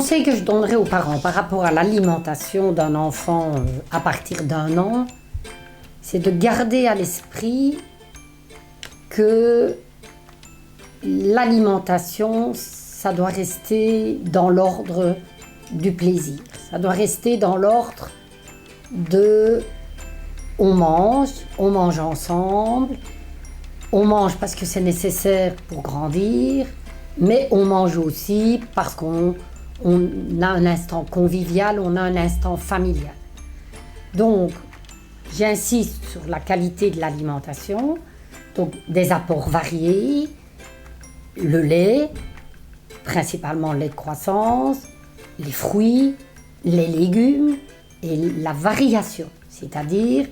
conseil que je donnerais aux parents par rapport à l'alimentation d'un enfant à partir d'1 an, c'est de garder à l'esprit que l'alimentation, ça doit rester dans l'ordre du plaisir. Ça doit rester dans l'ordre de on mange ensemble, on mange parce que c'est nécessaire pour grandir, mais on mange aussi parce qu'on a un instant convivial, on a un instant familial. Donc, j'insiste sur la qualité de l'alimentation, donc des apports variés, le lait, principalement le lait de croissance, les fruits, les légumes et la variation, c'est-à-dire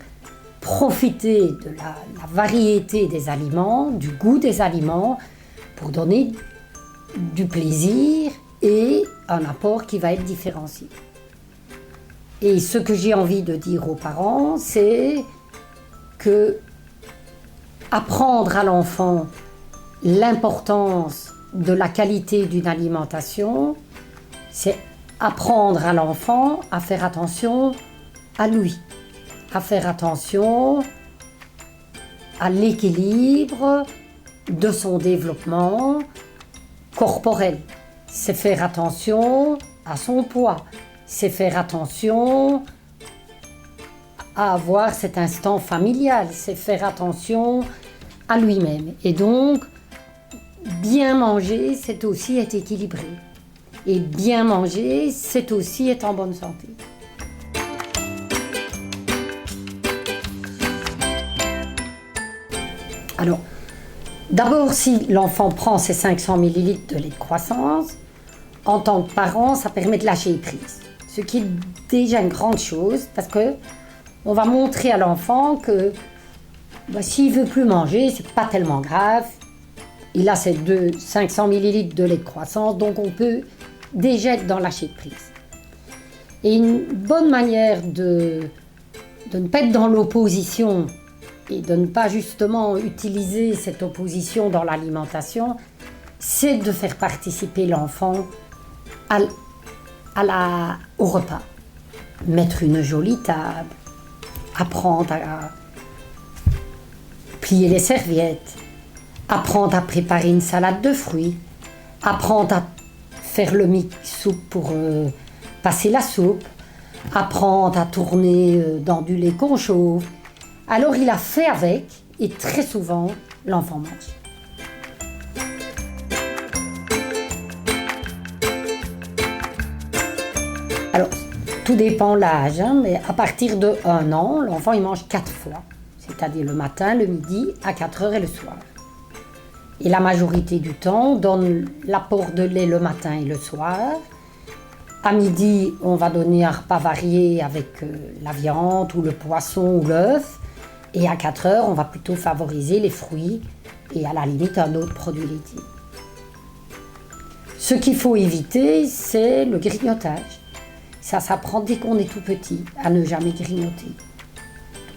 profiter de la variété des aliments, du goût des aliments pour donner du plaisir et un apport qui va être différencié. Et ce que j'ai envie de dire aux parents, c'est que apprendre à l'enfant l'importance de la qualité d'une alimentation, c'est apprendre à l'enfant à faire attention à lui, à faire attention à l'équilibre de son développement corporel. C'est faire attention à son poids, c'est faire attention à avoir cet instant familial, c'est faire attention à lui-même. Et donc, bien manger, c'est aussi être équilibré. Et bien manger, c'est aussi être en bonne santé. Alors, d'abord, si l'enfant prend ses 500 ml de lait de croissance, en tant que parent, ça permet de lâcher prise. Ce qui est déjà une grande chose, parce que on va montrer à l'enfant que s'il ne veut plus manger, c'est pas tellement grave. Il a ces 500 ml de lait de croissance, donc on peut déjà être dans lâcher prise. Et une bonne manière de ne pas être dans l'opposition et de ne pas justement utiliser cette opposition dans l'alimentation, c'est de faire participer l'enfant au repas. Mettre une jolie table, apprendre à plier les serviettes, apprendre à préparer une salade de fruits, apprendre à faire le mix-soupe pour passer la soupe, apprendre à tourner dans du lait qu'on chauffe. Alors il a fait avec et très souvent l'enfant mange. Alors tout dépend de l'âge, mais à partir de 1 an, l'enfant il mange 4 fois, c'est-à-dire le matin, le midi, à 4 heures et le soir. Et la majorité du temps, on donne l'apport de lait le matin et le soir. À midi, on va donner un repas varié avec la viande ou le poisson ou l'œuf. Et à 4 heures, on va plutôt favoriser les fruits et à la limite un autre produit laitier. Ce qu'il faut éviter, c'est le grignotage. Ça s'apprend dès qu'on est tout petit, à ne jamais grignoter.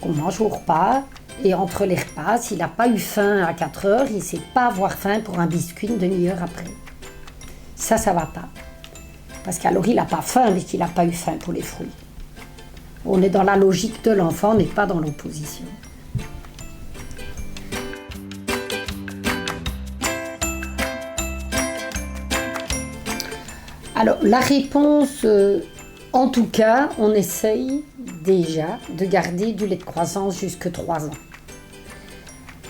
Donc on mange au repas. Et entre les repas, s'il n'a pas eu faim à 4 heures, il ne sait pas avoir faim pour un biscuit une demi-heure après. Ça ne va pas. Parce qu'alors il n'a pas faim, mais qu'il n'a pas eu faim pour les fruits. On est dans la logique de l'enfant, on n'est pas dans l'opposition. Alors la réponse, en tout cas, on essaye déjà de garder du lait de croissance jusqu'à 3 ans.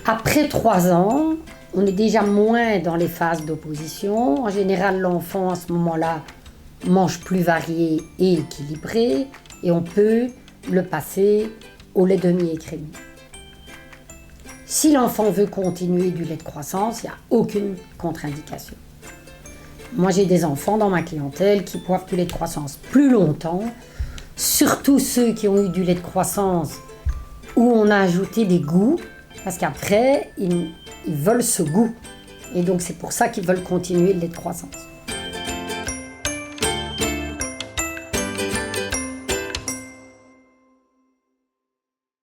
Après 3 ans, on est déjà moins dans les phases d'opposition. En général, l'enfant, à ce moment-là, mange plus varié et équilibré et on peut le passer au lait demi-écrémé. Si l'enfant veut continuer du lait de croissance, il n'y a aucune contre-indication. Moi, j'ai des enfants dans ma clientèle qui boivent du lait de croissance plus longtemps, surtout ceux qui ont eu du lait de croissance où on a ajouté des goûts, parce qu'après, ils veulent ce goût. Et donc, c'est pour ça qu'ils veulent continuer le lait de croissance.